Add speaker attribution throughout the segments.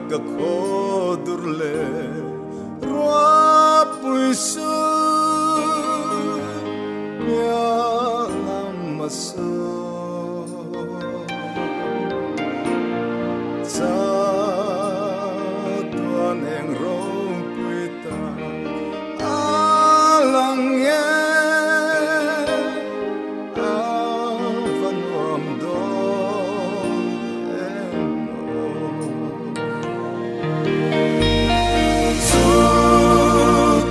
Speaker 1: ka khodurle rua puisu ya lamaso sa tuan eng rong puita alang ye avan om dong su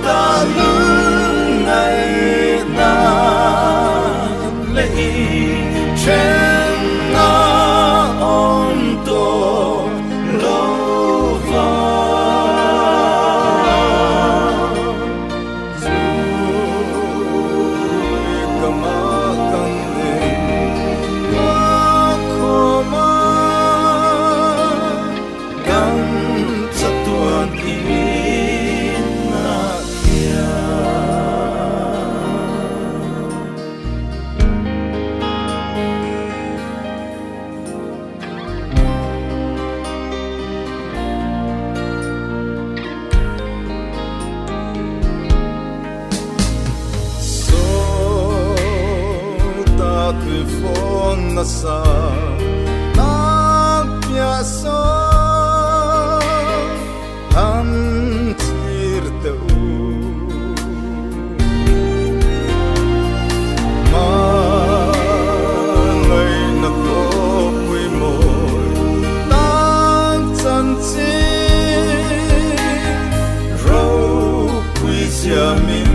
Speaker 1: ta lưng ngày na lệ trên na om to lova su kamakan koma gan satuan inakia so ta telefon nasa nagpiaso antir teu malay na ko'y mo'y tagsansi raw ko'y siyamin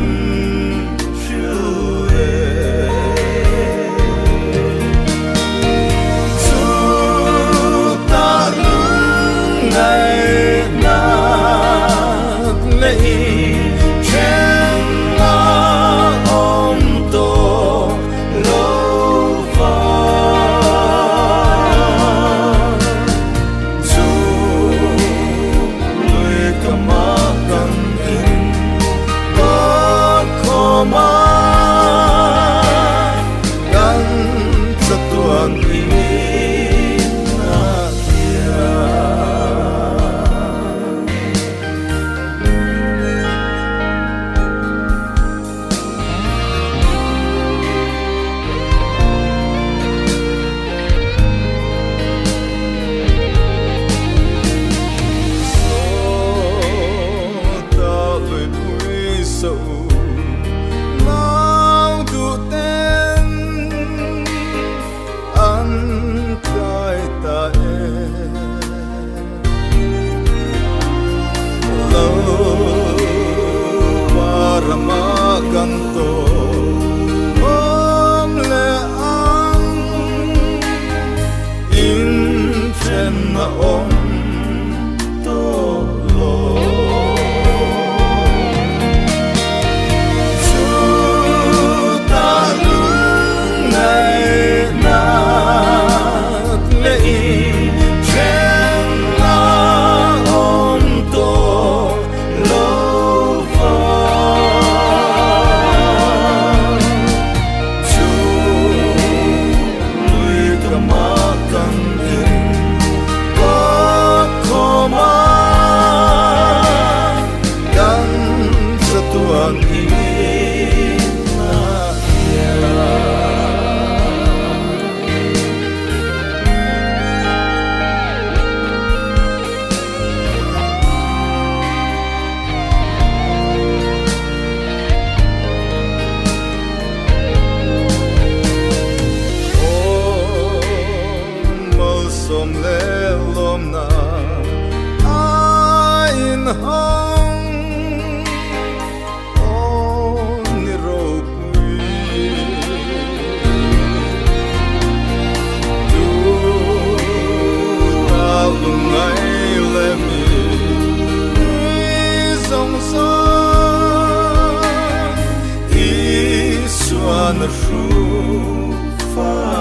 Speaker 1: ganto om leang in chen na om to lo su ta lung ngày na le chen na om to lo som le lom na ain hong on ni ro pui tu ta lung ai le mi song song i suan ru fa